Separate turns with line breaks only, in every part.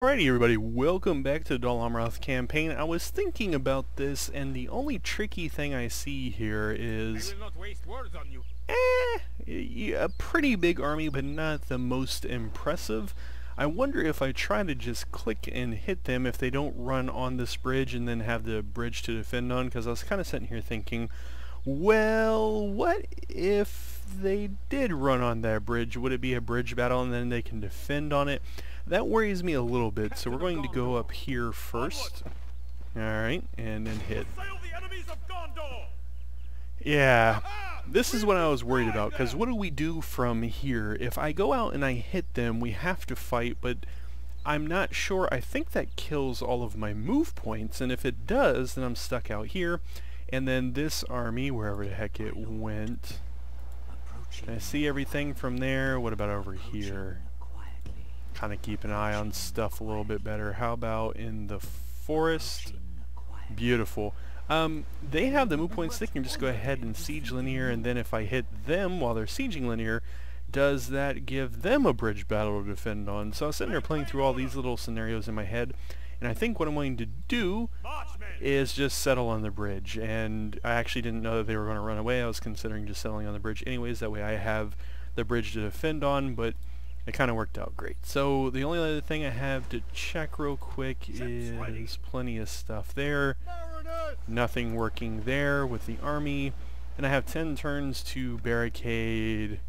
Alrighty everybody, welcome back to the Dol Amroth campaign. I was thinking about this, and the only tricky thing I see here is...
I will not waste words on you.
a pretty big army, but not the most impressive. I wonder if I try to just click and hit them if they don't run on this bridge and then have the bridge to defend on, because I was kind of sitting here thinking, well, what if they did run on that bridge? Would it be a bridge battle and then they can defend on it? That worries me a little bit, so we're going to go up here first. Alright, and then hit. Yeah, this is what I was worried about, because what do we do from here? If I go out and I hit them, we have to fight, but I'm not sure. I think that kills all of my move points, and if it does, then I'm stuck out here. And then this army, wherever the heck it went. Can I see everything from there? What about over here? Kind of keep an eye on stuff a little bit better. How about in the forest? Beautiful. They have the move points. They can just go ahead and siege linear, and then if I hit them while they're sieging linear, does that give them a bridge battle to defend on? So I was sitting there playing through all these little scenarios in my head, and I think what I'm going to do is just settle on the bridge. And I actually didn't know that they were going to run away. I was considering just settling on the bridge anyways. That way I have the bridge to defend on, but it kind of worked out great. So the only other thing I have to check real quick is plenty of stuff there. Nothing working there with the army. And I have 10 turns to barricade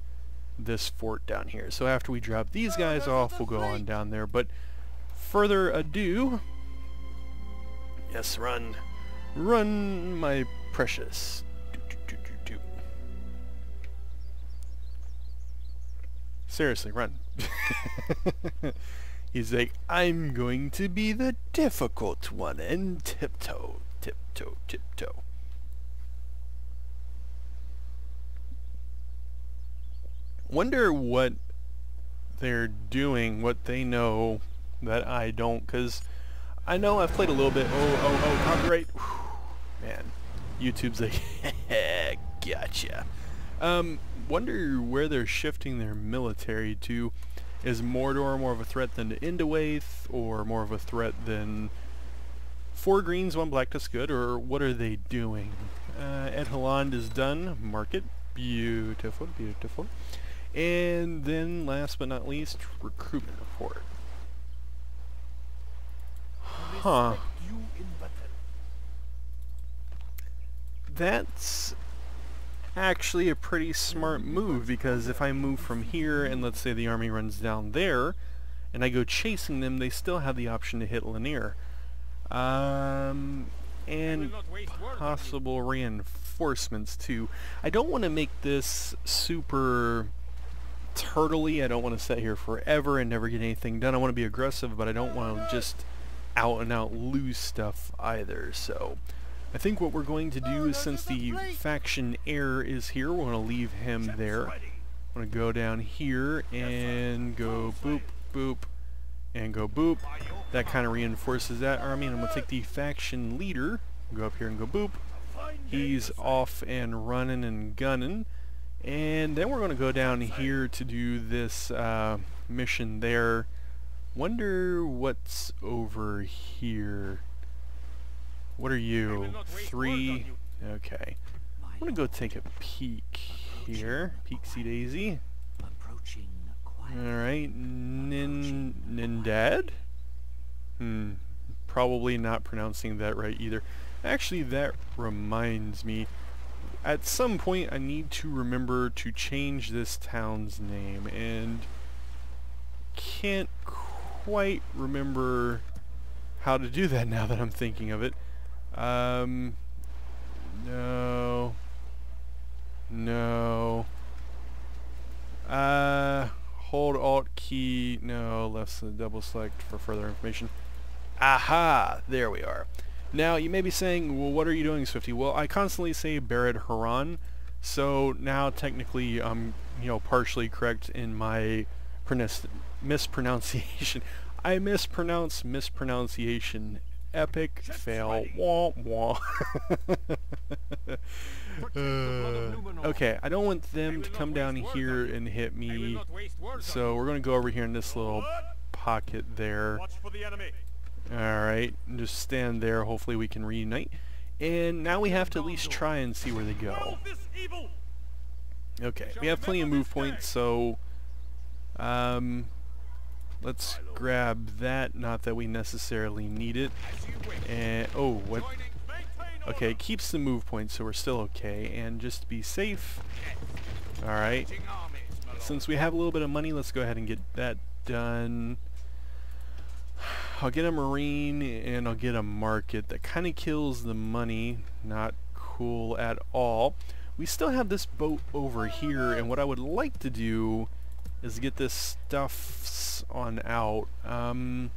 this fort down here. So after we drop these guys off, we'll go on down there. But further ado... Yes, run. Run, my precious. Seriously, run. He's like, I'm going to be the difficult one and tiptoe, tiptoe, tiptoe. Wonder what they're doing, what they know that I don't, because I know I've played a little bit. Oh, copyright. Whew, man, YouTube's like, gotcha. Wonder where they're shifting their military to. Is Mordor more of a threat than Indawaith, or more of a threat than 4 greens, 1 black, that's good, or what are they doing? Ed Holland is done. Mark it. Beautiful, beautiful. And then, last but not least, recruitment report. Huh. That's actually a pretty smart move, because if I move from here and let's say the army runs down there and I go chasing them, they still have the option to hit linear. And possible reinforcements too. I don't want to make this super turtley. I don't want to sit here forever and never get anything done. I want to be aggressive, but I don't want to just out and out lose stuff either. So I think what we're going to do is, since the faction heir is here, we're going to leave him there. I'm going to go down here and go boop, boop, and go boop. That kind of reinforces that army. And I'm going to take the faction leader, go up here and go boop. He's off and running and gunning. And then we're going to go down here to do this mission there. Wonder what's over here. What are you? 3? Okay. I'm gonna go take a peek here. Peeksy daisy. Alright. Nindad? Probably not pronouncing that right either. Actually, that reminds me. At some point, I need to remember to change this town's name, and can't quite remember how to do that now that I'm thinking of it. No. Hold Alt key. No, left double select for further information. Aha! There we are. Now, you may be saying, well, what are you doing, Swifty? Well, I constantly say Barad Haran, so now technically I'm, partially correct in my mispronunciation. I mispronounce mispronunciation. Epic fail. Wah wah. Okay, I don't want them to come down here and hit me, so we're going to go over here in this little pocket there.
Watch for the enemy.
Alright, just stand there. Hopefully we can reunite. And now we have to at least try and see where they go. Okay, we have plenty of move points, so let's grab that. Not that we necessarily need it. And oh, what? Okay, it keeps the move points, so we're still okay. And just to be safe, alright, since we have a little bit of money, let's go ahead and get that done. I'll get a marine and I'll get a market. That kind of kills the money. Not cool at all. We still have this boat over here, and what I would like to do is get this stuff on out. Want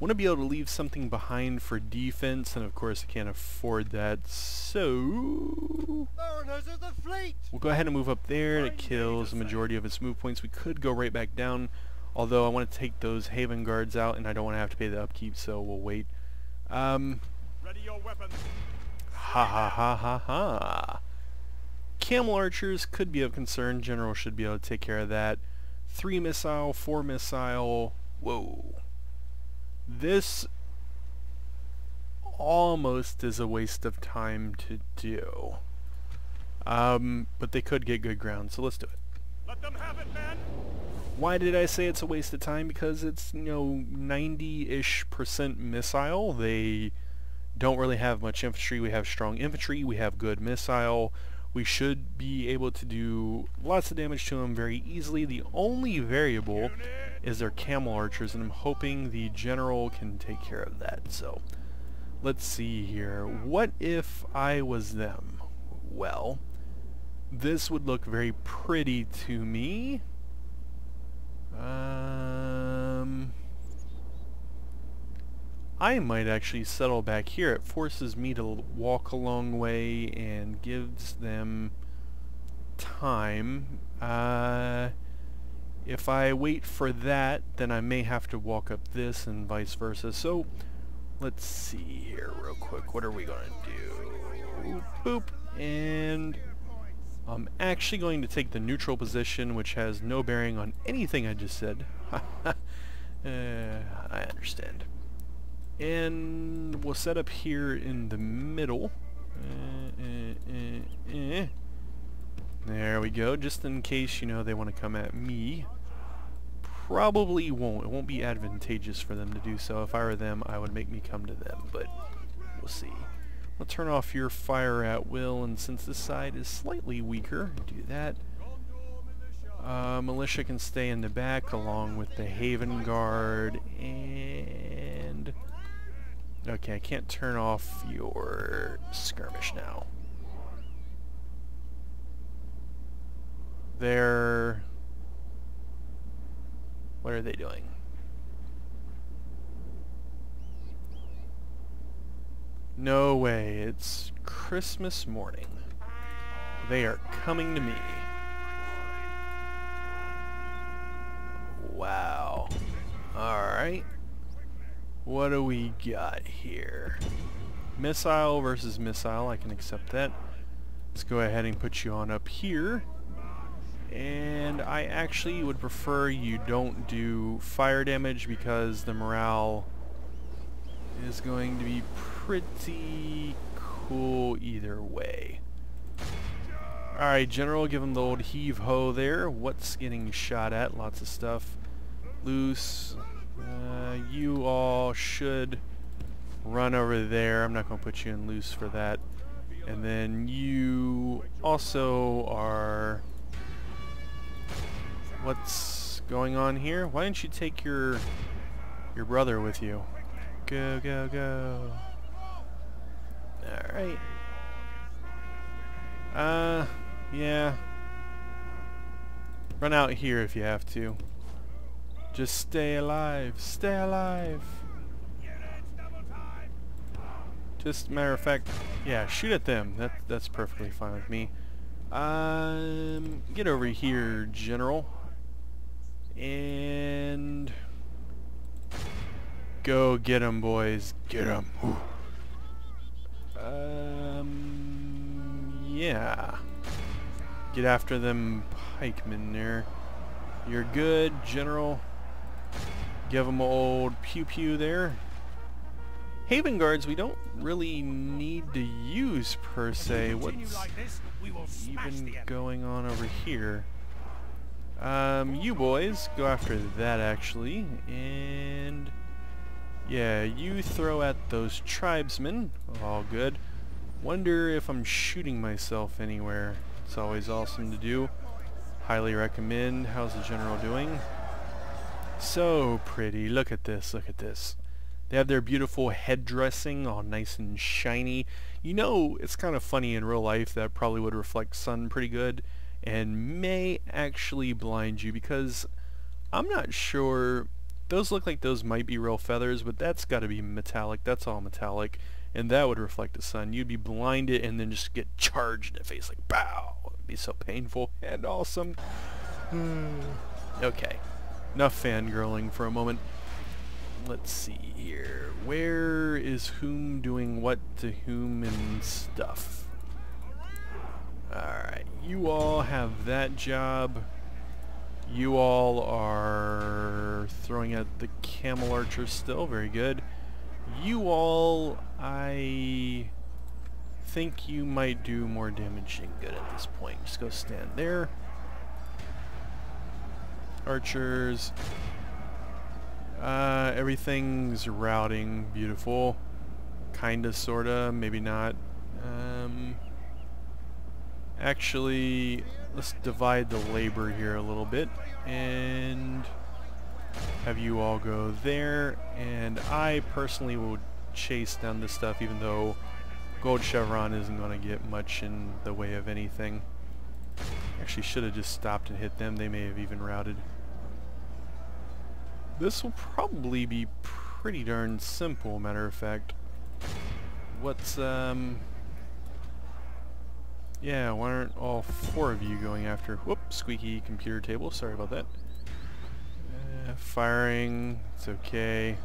to be able to leave something behind for defense, and of course I can't afford that, so we'll go ahead and move up there. That kills the majority of its move points. We could go right back down, although I want to take those Haven guards out and I don't want to have to pay the upkeep, so we'll wait.
Ready your weapons.
Ha ha ha ha ha. Camel archers could be of concern. General should be able to take care of that. 3 missile, 4 missile. Whoa. This almost is a waste of time to do. But they could get good ground, so let's do it.
Let them have it, man.
Why did I say it's a waste of time? Because it's, 90-ish% missile. They don't really have much infantry. We have strong infantry. We have good missile. We should be able to do lots of damage to them very easily. The only variable is their camel archers, and I'm hoping the general can take care of that. So let's see here. What if I was them? Well, this would look very pretty to me. I might actually settle back here. It forces me to walk a long way and gives them time. If I wait for that, then I may have to walk up this and vice versa. So let's see here real quick. What are we going to do? Boop. And I'm actually going to take the neutral position, which has no bearing on anything I just said. I understand. And we'll set up here in the middle. There we go, just in case, they want to come at me. Probably won't. It won't be advantageous for them to do so. If I were them, I would make me come to them, but we'll see. I'll turn off your fire at will, and since this side is slightly weaker, do that. Militia can stay in the back along with the Haven Guard, and okay, I can't turn off your skirmish now. What are they doing? No way, it's Christmas morning. They are coming to me. Wow. Alright. What do we got here? Missile versus missile, I can accept that. Let's go ahead and put you on up here. And I actually would prefer you don't do fire damage because the morale is going to be pretty cool either way. Alright, General, give him the old heave-ho there. What's getting shot at? Lots of stuff. Loose. You all should run over there. I'm not going to put you in loose for that. And then you also are... What's going on here? Why didn't you take your brother with you? Go, go, go. Alright. Yeah. Run out here if you have to. Just stay alive. Stay alive. Just matter of fact, yeah, shoot at them. That's perfectly fine with me. Get over here, General. And go get 'em, boys. Get 'em. Yeah. Get after them pikemen there. You're good, General. Give them old pew-pew there. Haven guards we don't really need to use per se. What's even going on over here? You boys go after that actually, and yeah, you throw at those tribesmen. All good. Wonder if I'm shooting myself anywhere. It's always awesome to do. Highly recommend. How's the general doing? So pretty. Look at this. Look at this. They have their beautiful head dressing all nice and shiny. You know, it's kind of funny in real life that probably would reflect sun pretty good and may actually blind you, because I'm not sure. Those look like those might be real feathers, but that's got to be metallic. That's all metallic, and that would reflect the sun. You'd be blinded and then just get charged in the face like pow. It'd be so painful and awesome. Okay, enough fangirling for a moment. Let's see here. Where is whom doing what to whom and stuff? Alright, you all have that job. You all are throwing at the camel archer still. Very good. You all, I think you might do more damage than good at this point. Just go stand there. Archers. Everything's routing. Beautiful. Kinda, sorta, maybe not. Actually, let's divide the labor here a little bit and have you all go there, and I personally will chase down this stuff, even though Gold Chevron isn't going to get much in the way of anything. Actually should have just stopped and hit them. They may have even routed. This will probably be pretty darn simple, matter of fact. What's, yeah, why aren't all four of you going after... Whoop, squeaky computer table, sorry about that. Firing, it's okay.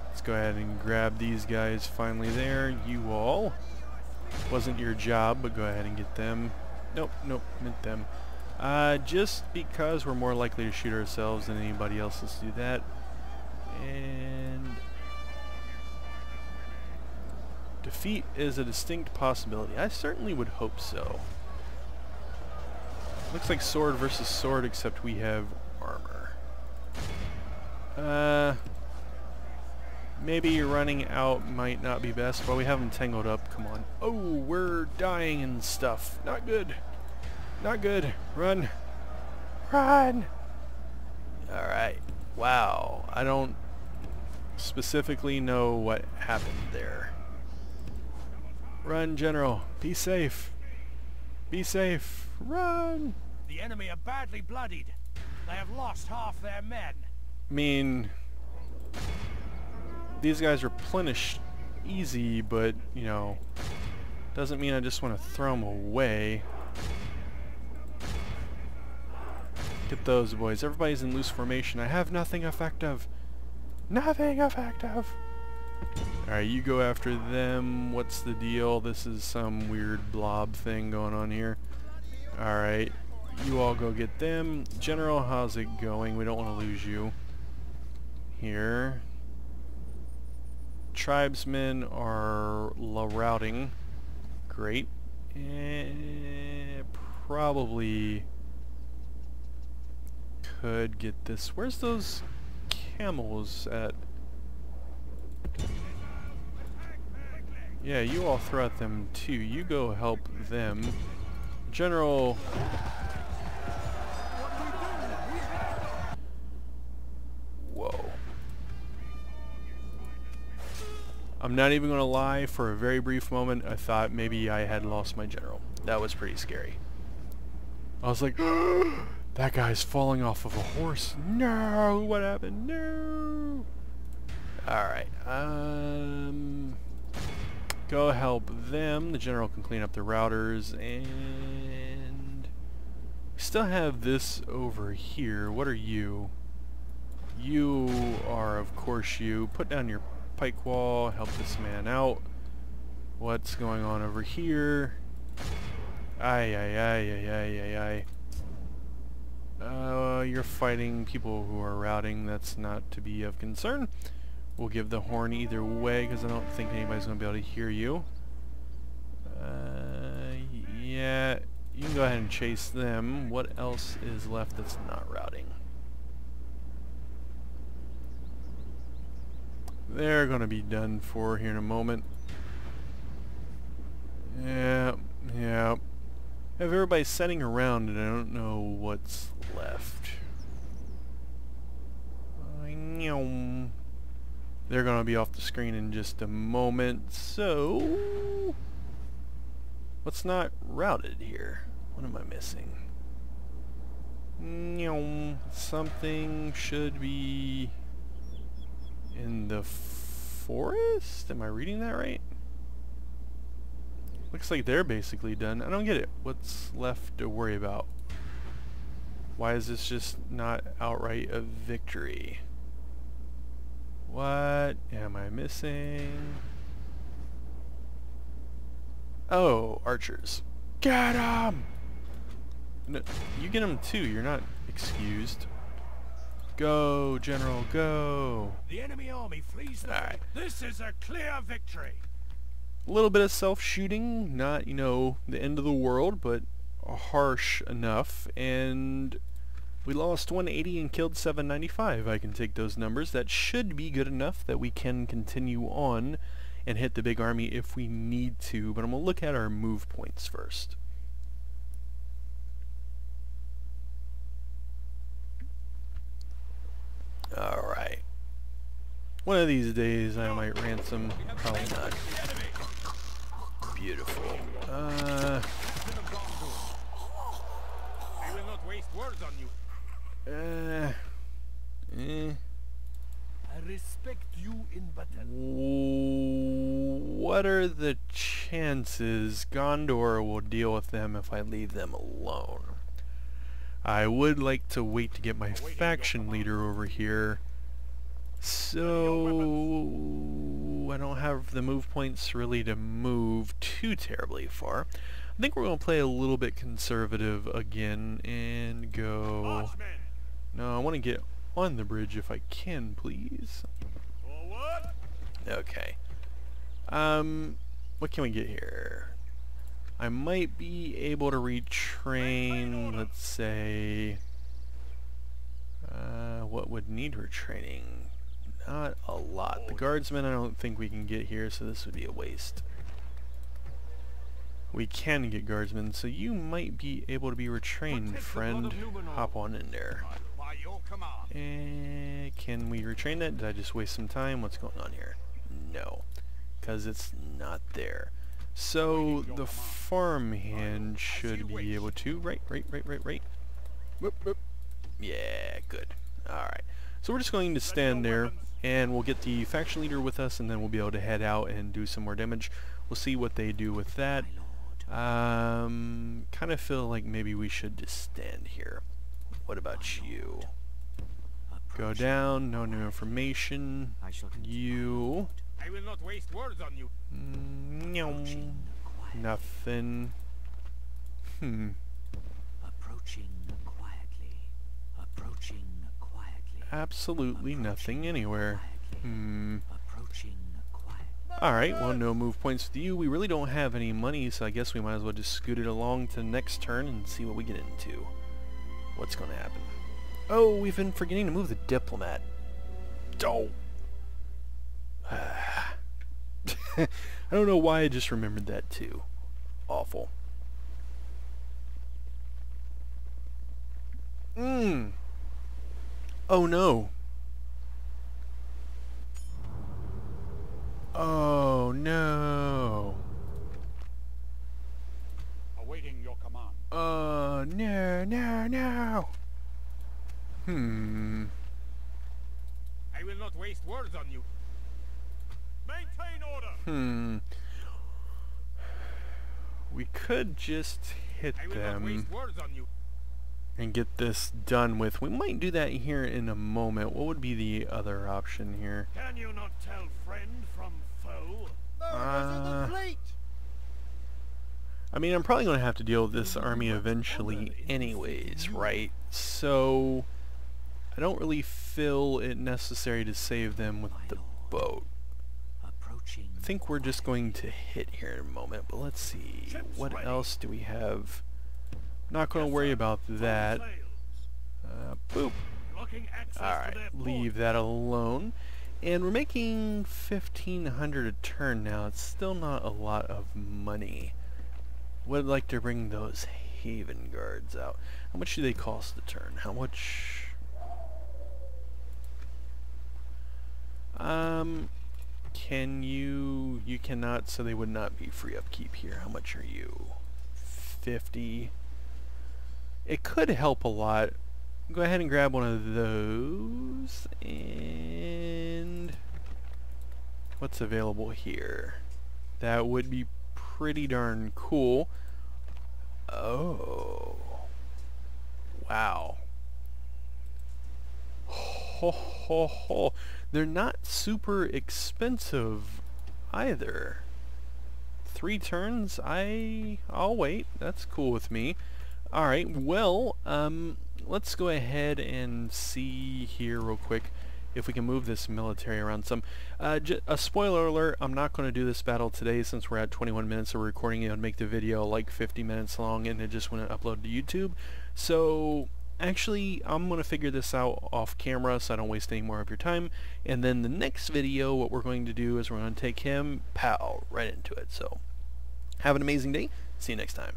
Let's go ahead and grab these guys finally there. You all. Wasn't your job, but go ahead and get them. Nope, nope, meant them. Just because we're more likely to shoot ourselves than anybody else, let's do that. And defeat is a distinct possibility. I certainly would hope so. Looks like sword versus sword, except we have armor. Maybe running out might not be best, but we have them tangled up. Come on. Oh, we're dying and stuff. Not good. Not good. Run. Run! Alright. Wow. I don't specifically know what happened there. Run, General. Be safe. Be safe. Run!
The enemy are badly bloodied. They have lost half their men.
I mean, these guys replenish easy, but, you know, doesn't mean I just want to throw them away. Get those boys. Everybody's in loose formation. I have nothing effective. Nothing effective. Alright, you go after them. What's the deal? This is some weird blob thing going on here. Alright, you all go get them. General, how's it going? We don't want to lose you. Here. Tribesmen are routing. Great. And probably could get this. Where's those camels at? Yeah, you all throw at them too. You go help them. General... Whoa. I'm not even going to lie, for a very brief moment I thought maybe I had lost my general. That was pretty scary. I was like, that guy's falling off of a horse. No! What happened? No! Alright, go help them. The general can clean up the routers, and we still have this over here. What are you? You are, of course, you. Put down your pike wall, help this man out. What's going on over here? Aye, aye, aye, aye, aye, aye, aye. You're fighting people who are routing. That's not to be of concern. We'll give the horn either way because I don't think anybody's going to be able to hear you. Yeah, you can go ahead and chase them. What else is left that's not routing? They're going to be done for here in a moment. Yeah. Have everybody setting around and I don't know what's left. They're going to be off the screen in just a moment, so what's not routed here? What am I missing? Something should be in the forest? Am I reading that right? Looks like they're basically done. I don't get it. What's left to worry about? Why is this just not outright a victory? What am I missing? Oh, archers. Get 'em! No, you get them too. You're not excused. Go, General, go!
The enemy army flees the field. This is a clear victory.
A little bit of self-shooting, not, you know, the end of the world, but harsh enough, and we lost 180 and killed 795. I can take those numbers. That should be good enough that we can continue on and hit the big army if we need to, but I'm going to look at our move points first. Alright. One of these days I might ransom, probably not. Beautiful.
I will not waste words on you. I respect you in battle.
What are the chances Gondor will deal with them if I leave them alone? I would like to wait to get my faction leader over here, so I don't have the move points really to move too terribly far. I think we're going to play a little bit conservative again and go... No, I want to get on the bridge if I can, please. Okay. What can we get here? I might be able to retrain, let's say... what would need retraining? Not a lot. The guardsmen I don't think we can get here, so this would be a waste. We can get guardsmen, so you might be able to be retrained, friend. Hop on in there. Can we retrain that? Did I just waste some time? What's going on here? No, because it's not there. So the farmhand should be able to... Right. Whoop. Yeah, good. Alright. So we're just going to stand there, and we'll get the faction leader with us, and then we'll be able to head out and do some more damage. We'll see what they do with that. Kind of feel like maybe we should just stand here. What about you? Go down, no new information. You...
I will not waste words on you.
Nothing. Absolutely nothing anywhere. Alright, well, no move points with you. We really don't have any money, so I guess we might as well just scoot it along to the next turn and see what we get into. What's going to happen? Oh, we've been forgetting to move the diplomat. Oh! I don't know why I just remembered that too. Awful. Oh no. Oh no.
Awaiting your command.
Oh no.
I will not waste words on you. Maintain order.
We could just hit
I will
them
not waste words on you.
and get this done with. We might do that here in a moment. What would be the other option here?
Can you not tell friend from foe?
I I mean, I'm probably going to have to deal with this army eventually anyways, right? So I don't really feel it necessary to save them with the boat. I think we're just going to hit here in a moment, but let's see. What else do we have? Not going to worry about that. Boop. Alright, leave that alone. And we're making 1,500 a turn now. It's still not a lot of money. Would like to bring those Haven Guards out. How much do they cost a turn? How much? Can you... You cannot, so they would not be free upkeep here. How much are you? 50. It could help a lot. Go ahead and grab one of those. And what's available here? That would be pretty darn cool. Oh. Wow. Ho ho ho. They're not super expensive either. 3 turns? I'll wait. That's cool with me. Alright, well, let's go ahead and see here real quick if we can move this military around some. A spoiler alert, I'm not going to do this battle today since we're at 21 minutes of recording. It would make the video like 50 minutes long and it just wouldn't upload to YouTube. So actually, I'm going to figure this out off camera so I don't waste any more of your time. And then the next video, what we're going to do is we're going to take him, pow, right into it. So have an amazing day. See you next time.